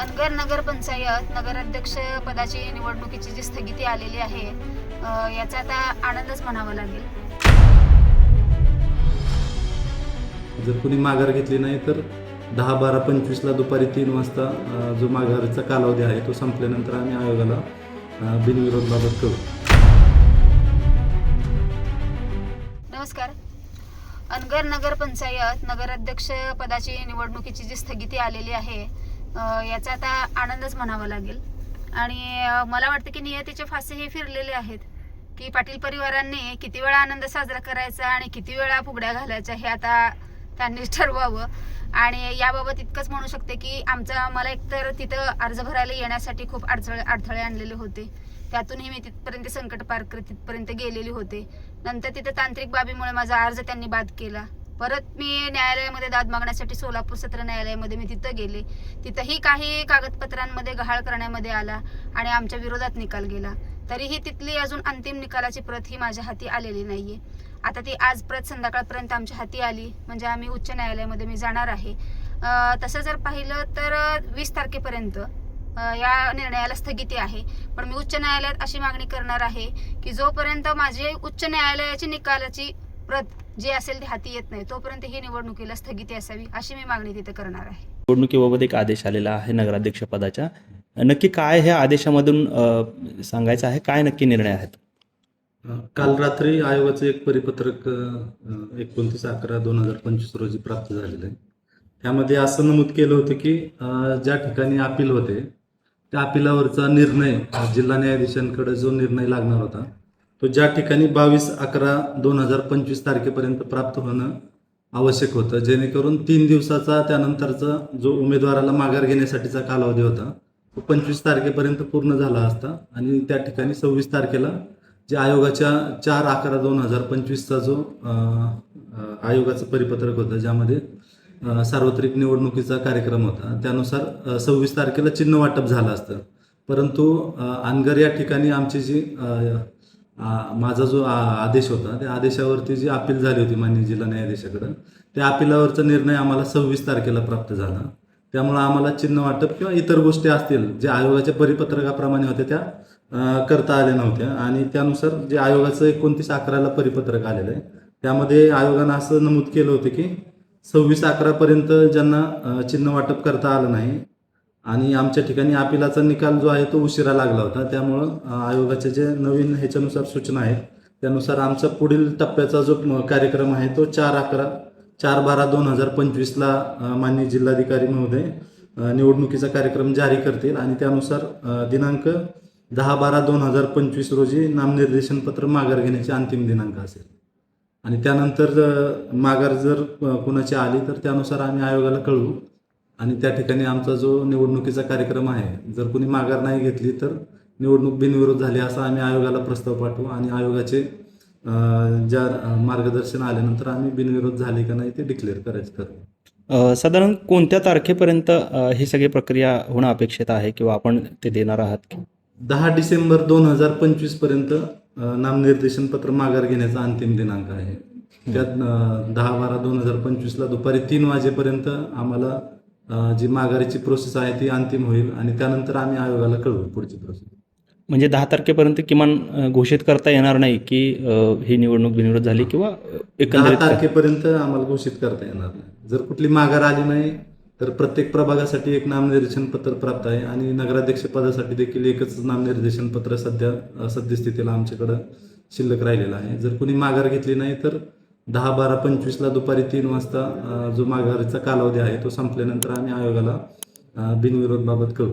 अनगर नगर पंचायत नगराध्यक्ष पदाची निवडणुकीची जी स्थगिती आलेली आहे याचा आता आनंदच म्हणावा लागेल. जर कोणी माघार घेतली नाही तर 10, 12, 25ला दुपारी 3 वाजता जो माघारीचा कालावधी आहे तो संपल्यानंतर आम्ही आयोगाला बिनविरोध बाबत करू. नमस्कार. अनगर नगर पंचायत नगराध्यक्ष पदाची निवडणुकीची जी स्थगिती आलेली आहे याचा आता आनंदच म्हणावा लागेल. आणि मला वाटतं की नियतीचे फासे हे फिरलेले आहेत की पाटील परिवारांनी किती वेळा आनंद साजरा करायचा आणि किती वेळा फुगड्या घालायच्या हे आता त्यांनी ठरवावं. आणि याबाबत इतकंच म्हणू शकते की मला एकतर तिथं अर्ज भरायला येण्यासाठी खूप अडथळे आणलेले होते. त्यातूनही मी तिथपर्यंत संकट पार करत तिथपर्यंत गेलेली होते. नंतर तिथं तांत्रिक बाबीमुळे माझा अर्ज त्यांनी बाद केला. परत मी न्यायालयामध्ये दाद मागण्यासाठी सोलापूर सत्र न्यायालयामध्ये मी तिथं गेले. तिथंही काही कागदपत्रांमध्ये गहाळ करण्यामध्ये आला आणि आमच्या विरोधात निकाल गेला. तरीही तिथली अजून अंतिम निकालाची प्रत ही माझ्या हाती आलेली नाहीये. आता ती आज प्रत संध्याकाळपर्यंत आमच्या हाती आली म्हणजे आम्ही उच्च न्यायालयामध्ये मी जाणार आहे. तसं जर पाहिलं तर 20 तारखेपर्यंत या निर्णयाला स्थगिती आहे. पण मी उच्च न्यायालयात अशी मागणी करणार आहे की जोपर्यंत माझी उच्च न्यायालयाची निकालाची प्रत जी असेल ती हाती येत नाही तोपर्यंत ही निवडणुकीला स्थगिती असावी अशी मी मागणी तिथे करणार आहे. निवडणुकीबाबत एक आदेश आलेला आहे नगराध्यक्ष पदाच्या. नक्की काय ह्या आदेशामधून सांगायचं आहे, काय नक्की निर्णय आहेत? काल रात्री आयोगाचं एक परिपत्रक 29/11/2025 रोजी प्राप्त झालेलं आहे. त्यामध्ये असं नमूद केलं होतं की ज्या ठिकाणी अपील होते त्या अपिलावरचा निर्णय जिल्हा न्यायाधीशांकडे जो निर्णय लागणार होता तो ज्या ठिकाणी 22/11/2025 तारखेपर्यंत प्राप्त होणं आवश्यक होतं, जेणेकरून 3 दिवसाचा त्यानंतरचा जो उमेदवाराला माघार घेण्यासाठीचा कालावधी होता तो 25 तारखेपर्यंत पूर्ण झाला असता. आणि त्या ठिकाणी 26 तारखेला जे आयोगाच्या 4/11/2025चा जो आयोगाचं परिपत्रक होतं ज्यामध्ये सार्वत्रिक निवडणुकीचा कार्यक्रम होता त्यानुसार 26 तारखेला चिन्ह वाटप झालं असतं. परंतु अनगर या ठिकाणी आमची जी माझा जो आदेश होता त्या आदेशावरती जी अपील झाली होती माननीय जिल्हा न्यायाधीशाकडं त्या अपिलावरचा निर्णय आम्हाला 26 तारखेला प्राप्त झाला. त्यामुळं आम्हाला चिन्ह वाटप किंवा इतर गोष्टी असतील जे आयोगाच्या परिपत्रकाप्रमाणे होत्या त्या करता आल्या नव्हत्या. आणि त्यानुसार जे आयोगाचं 29/11ला परिपत्रक आलेलं आहे त्यामध्ये आयोगानं असं नमूद केलं होतं की 26/11पर्यंत ज्यांना चिन्ह वाटप करता आलं नाही आणि आमच्या ठिकाणी अपिलाचा निकाल जो आहे तो उशिरा लागला होता त्यामुळं आयोगाचे जे नवीन ह्याच्यानुसार सूचना आहेत त्यानुसार आमचा पुढील टप्प्याचा जो कार्यक्रम आहे तो 4/12/2025ला माननीय जिल्हाधिकारी महोदय निवडणुकीचा कार्यक्रम जारी करतील आणि त्यानुसार दिनांक 10/12/2025 रोजी नामनिर्देशनपत्र माघार घेण्याची अंतिम दिनांक असेल. आणि त्यानंतर माघार जर कुणाची आली तर त्यानुसार आम्ही आयोगाला कळवू आणि त्या ठिकाणी आमचा जो निवडणुकीचा कार्यक्रम आहे जर कोणी माघार नाही घेतली तर निवडणूक बिनविरोध झाली असा आम्ही आयोगाला प्रस्ताव पाठवू आणि आयोगाचे ज्या मार्गदर्शन आल्यानंतर आम्ही बिनविरोध झाले का नाही ते डिक्लेअर करू. साधारण कोणत्या तारखेपर्यंत ही सगळी प्रक्रिया होणं अपेक्षित आहे किंवा आपण ते देणार आहात की? 10 डिसेंबर 2025 पर्यंत नामनिर्देशन पत्र माघार घेण्याचा अंतिम दिनांक आहे. त्यात 10/12/2025ला दुपारी 3 वाजेपर्यंत आम्हाला जी माघारीची प्रोसेस आहे ती अंतिम होईल आणि त्यानंतर आम्ही आयोगाला कळवू पुढची प्रोसेस. म्हणजे 10 तारखेपर्यंत किमान घोषित करता येणार नाही की ही निवडणूक बिनविरोध झाली किंवा 10 तारखेपर्यंत आम्हाला घोषित करता येणार नाही. जर कुठली माघार आली नाही तर प्रत्येक प्रभागासाठी एक नामनिर्देशन पत्र प्राप्त आहे आणि नगराध्यक्ष पदासाठी देखील एकच नामनिर्देशन पत्र सद्यस्थितीला आमच्याकडं शिल्लक राहिलेलं आहे. जर कोणी माघार घेतली नाही तर 10/12/25ला दुपारी 3 वाजता जो माघारीचा कालावधी आहे तो संपल्यानंतर आम्ही आयोगाला बिनविरोध बाबत कळवू.